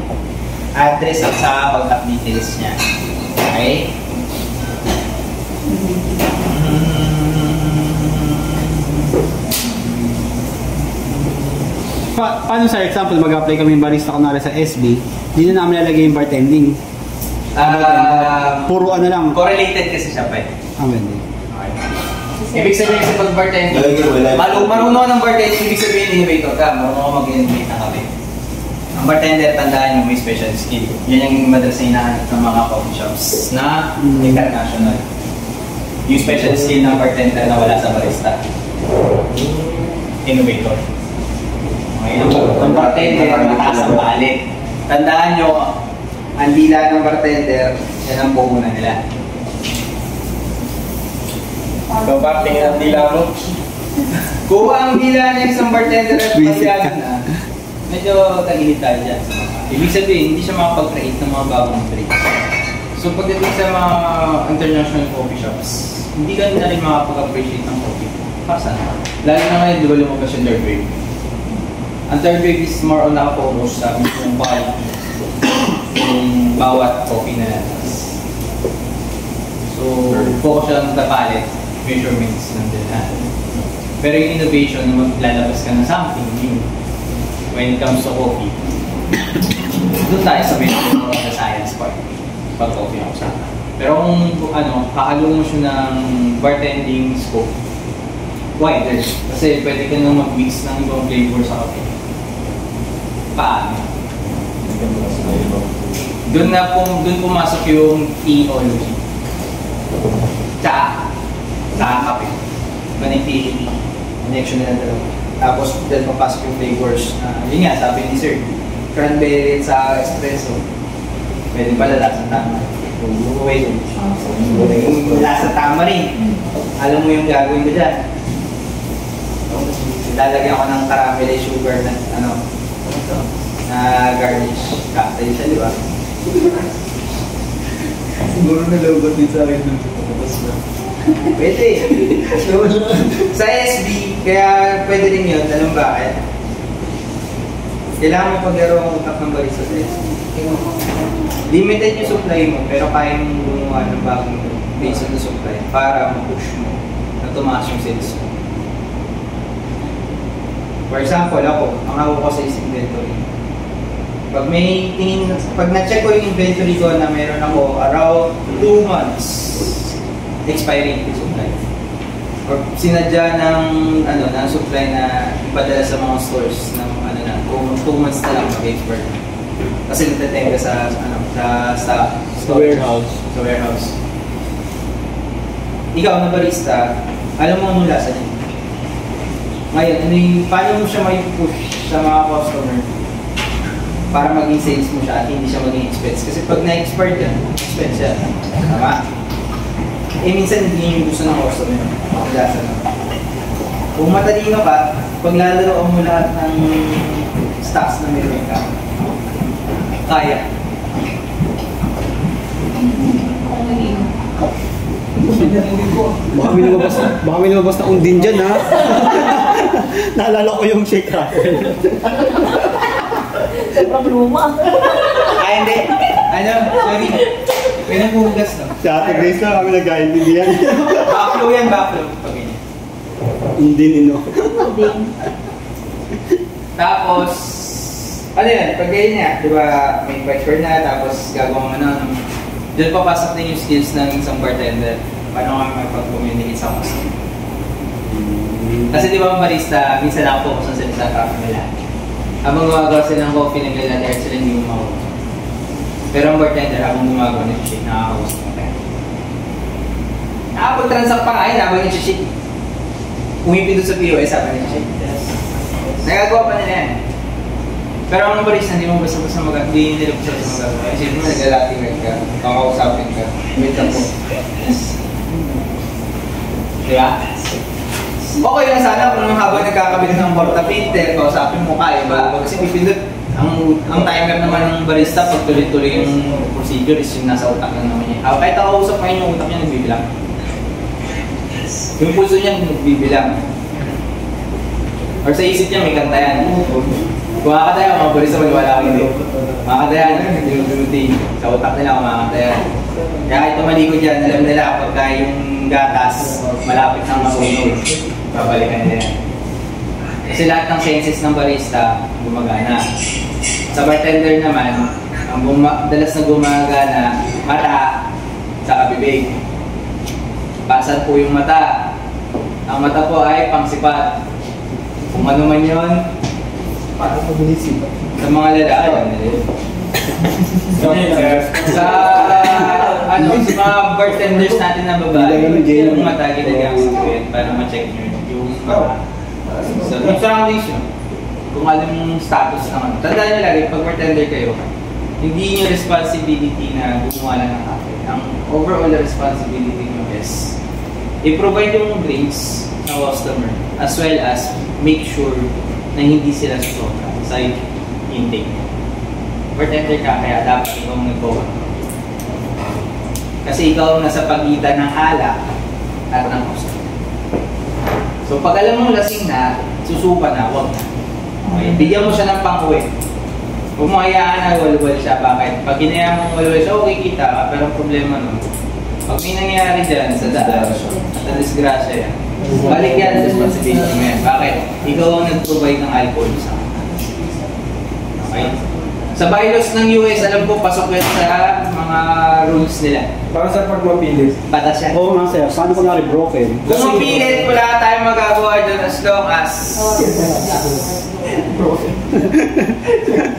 address at sa contact details niya. Okay? Paano sa example, mag-apply kami barista kunwari sa SB, hindi na namin lalagay yung bartending. Puro ano lang. Correlated kasi siya pa eh. Hindi. Okay. Ibig sabihin sa pag-bartending, marunong ka ng bartending, ibig sabihin innovator ka, marunong ka mag-innovate na kami. Ang bartender, tandaan nyo, may special skill. Yan yung madalas na hinahanap ng mga coffee shops na international. Yung special skill ng bartender na wala sa barista. Innovator. Okay, ang bartender, mataas ang balik. Tandaan nyo, ang dila ng bartender, yan ang puhunan nila. So, bakit tingin ang dila mo? Kung ang dila ng isang bartender at pagyagan na, medyo tagilid tayo dyan. Ibig sabihin, hindi siya makapag-create ng mga bagong drinks. So pagdating sa mga international coffee shops, hindi ka na rin makapag-appreciate ng coffee. Pasan? Lalo na ngayon, di ba lumabas yung third wave? Ang third wave is more on nakapag-focus sa yung quality yung bawat coffee na natas. So, focus siya ng palette, measurements nandun na. Pero yung innovation na maglalabas ka ng something new when it comes to coffee, doon tayo sa medyo sa science part pag coffee ako sa akin. Pero kung ano, kakalong mo siya ng bartending scope, wider. Kasi pwede ka nang mag-mix ng ibang flavor sa coffee. Paano? Doon pumasok yung theology. Tsaka kape. connectivity, connection nila dalawa. Tapos, dahil papasok yung flavors na, yun nga, sabi ni Sir, cranberry sa espresso. Pwede pala lasa tama. Pwede. Yung lasa tama rin. Alam mo yung gagawin ko dyan. Lalagyan ko ng caramelized sugar na, na garnish. Cocktail siya, di ba? Siguro nalawag din sa akin dun. Pwede. Sa SB, kaya pwede rin yun. Alam bakit? Kailangan mo paglaro ang utak ng barista sa SB. Limited yung supply mo, pero kaya mong gumawa ng bagong based on the supply para ma-push mo na tumaas yung sales mo. For example, ako, ang hawak ko sa inventory. Pag na-check ko yung inventory ko na meron ako around 2 months expiring yung supply. Or sinadya ng supply na ipadala sa mga stores ng 2 months na lang mag-expire. Kasi natatenga sa warehouse. Sa warehouse. Ikaw na barista, alam mo ang lasa niya. Ngayon, paano mo siya may push sa mga customer para maging sales mo siya at hindi siya maging expense? Kasi pag na-expire yan, expense siya. Tama? Minsan hindi yung gusto ng customer. Ang lasa na. Kung matalino ka, pag lalaro mo lahat ng stocks na meron ka, kaya. Baka may lumabas na undin dyan, ha? Naalala ko yung shake rattle. Sobrang luma. Ay, hindi. Sorry. May naghuhugas, no? Sa Ate Grace na kami nagkaintindihan. Backflow yan, backflow. Pag ganyan. Undin, Tapos, yan? Pag ganyan niya, di ba, may pressure na, tapos gagawin mo doon papasok din yung skills ng isang bartender. Paano kami magpag-communicate sa customer. Kasi di ba ang barista, minsan nakapokus sila sa traffic nila. Habang gumagawa sila ng coffee, naglalagay sila hindi umawa. Pero ang bartender, habang gumagawa ng shake, nakakausap na tayo. Nakapag-transact pa nga yun, habang yung shake. Pumipindot sa POS, habang yung shake. Nagagawa pa nila yan. Pero ang barista, hindi mo basta-basta hindi nila basta-basta magagawa. Kasi mo nag-lating ka, kakausapin ka, wait lang po. Diba? Okay lang sana kung habang nagkakabili ng porta-painter, kausapin mo kaya ba? Kasi pipindot, ang timer naman ng barista, pag tuloy-tuloy yung procedure is yung nasa utak lang naman niya. Kahit nakausap kayo yung utak niya, nagbibilang. Yung pulso niya, nagbibilang. Or sa isip niya, may kanta yan. Kung makakatayan, mga barista, wala ko hindi. Makakatayan, hindi. Sa utak nila, makakatayan. Kaya kahit tumalikod yan, alam nila pagka yung gatas, malapit ng masunog, babalikan nila yan. Kasi lahat ng senses ng barista, gumagana. Sa bartender naman, ang dalas na gumagana, mata, sa bibig. Pasan po yung mata. Ang mata po ay pangsipat. Kung ano man yun, Parang mabilis sipa. sa mga lalaki. sa mga bartenders natin na babae, yung mata ginagamit ko yun para ma-check nyo yung yung surroundings nyo. Kung alam yung status ng ano. Tandaan nyo lagi, pag bartender kayo, hindi nyo responsibility na gumawa lang ng kape. Ang overall responsibility nyo is i-provide yung drinks ng customer as well as make sure na hindi sila sobra sa intake nyo. Bartender ka, kaya dapat ikaw nag-go. Kasi ikaw nasa pagitan ng alak at ng customer. So pag alam mong lasing na, susupa na, wag na. Okay? Bigyan mo siya ng pang-uwi. Huwag mo hayaan na walwal siya. Bakit? Pag ginaya mong walwal siya, okay kita ka, pero ang problema nun, pag may nangyayari dyan sa daan, sa disgrasya yan, balik yan ang responsibility mo yan. Bakit? Ikaw ang nag-provide ng alcohol sa akin. Okay? Sa bylaws ng US, alam ko, pasok yan sa mga rules rules nila. Para sa pag mapilit. Batas yan. Oo nga sir, paano kung nari broken? Kung mapilit, wala tayong magagawa dyan as long as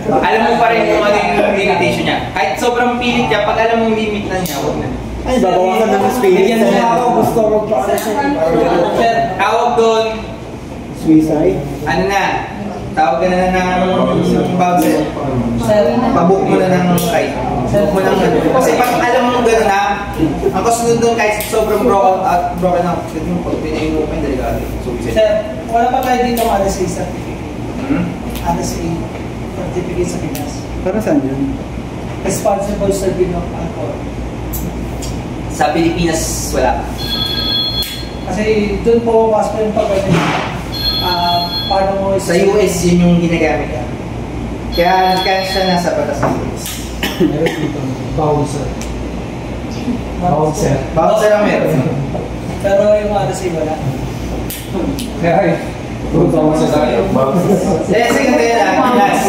alam mo pa rin kung ano yung limitation niya. Kahit sobrang pilit niya, pag alam mong limit na niya, huwag na. Ay, babawasan ng spirit. Bigyan mo ako, gusto ko magpaano siya. Tawag doon, Suicide? ano na, tawag ka na ng bouncer. Pabook mo na ng right. Book mo ng ano. Kasi pag alam mo gano'n na, ang kasunod doon kahit sobrang broken out, kasi yung pag pinayin mo pa yung delikado. Sir, wala pa tayo dito ang RSA certificate. RSA certificate sa Pinas. Para saan yun? Responsible serving of alcohol. Sa Pilipinas, wala. Kasi doon po mas pa yung pag-ano, paano mo Sa US, yun yung ginagamit ka. Kaya siya nasa batas ng US. Meron dito. Bouncer. Bouncer. Bouncer ang meron. Pero yung RSA wala. Kaya ay. Bouncer tayo. Sige, kaya na. Last.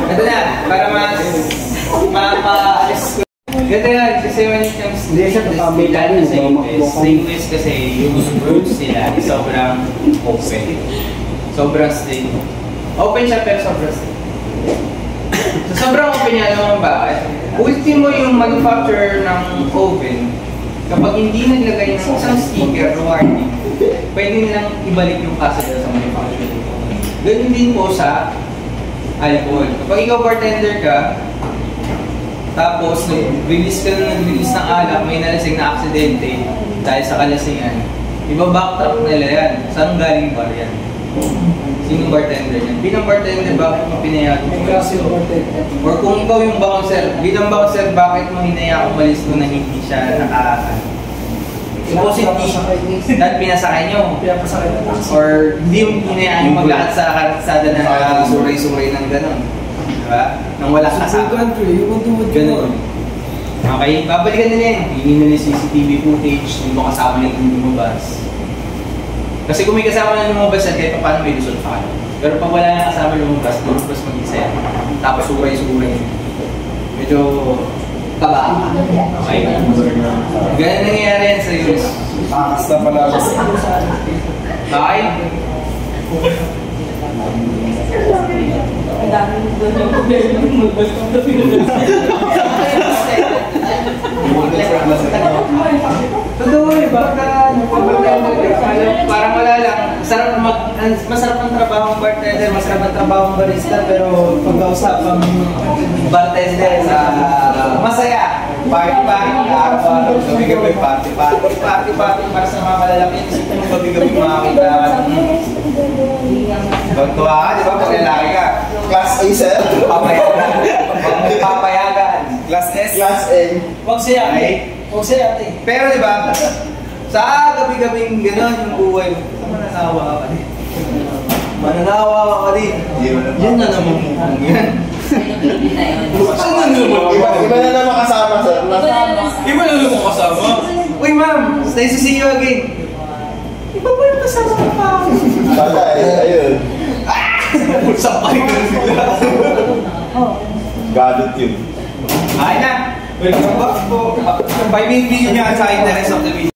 Ito na, para maalis ko. Ganito yan, kasi when it comes to sa US kasi yung rules nila is sobrang open. Sobrang strict. Open siya pero sobrang strict. So sobrang open niya naman bakit? Ultimo yung manufacturer ng oven, kapag hindi naglagay ng isang sticker o warning, pwede nilang ibalik yung kaso nila sa manufacturer. Ganun din po sa alcohol. Kapag ikaw bartender ka, tapos nag-release ka ng alak, may nalasing na aksidente dahil sa kalasingan, iba-backtrack nila yan. Saan galing bar yan? Sino bartender yan? Bilang bartender, bakit mo pinayag? Or kung ikaw yung bouncer, bilang bouncer, bakit mo hinayaan umalis mo na hindi siya supposedly, dahil pinasakay nyo. Or hindi mo hinayaan yung maglakad sa kalsada na suray-suray ng gano'n. Diba? Nang wala kasama. Ganun. Okay, babalikan nila yan. Hingin nila yung CCTV footage, hindi mo kasama na yung lumabas. Kasi kung may kasama na lumabas yan, kahit paano may lusot pa. Pero pag wala na kasama lumabas, lumabas mag-isa yan. Tapos suray-suray. Medyo taba. Okay. Ganun nangyayari yan sa US. Basta pala. Okay? Ang dami mo doon yung gobyerno. Totoo eh, baka parang wala lang. Masarap ang trabaho ng bartender, masarap ang trabaho ng barista, pero pag-ausapang bartender, masaya. Party-party, gabi-gabi, party-party para sa mga malalaki. Isipin mo gabi-gabi makakita ka. Tuwa ka, di ba? Pag lalaki ka. Class A, sir. Papayagan. Papayagan. Class S. Class A. Huwag siya ate. Huwag siya ate. Pero di ba, sa gabi-gabing gano'n yung buhay mo, mananawa ka din. Mananawa ka din. Yan na naman mukhang yan. Iba na naman kasama, sir. Iba na naman kasama. Uy ma'am, nice to see you again. Iba pa yung kasama ka pa. Bata eh, ayun. Sapay ka na sila. Gadot yun. Ay na. Welcome back po. 5-minute video niya sa akin the rest of the video.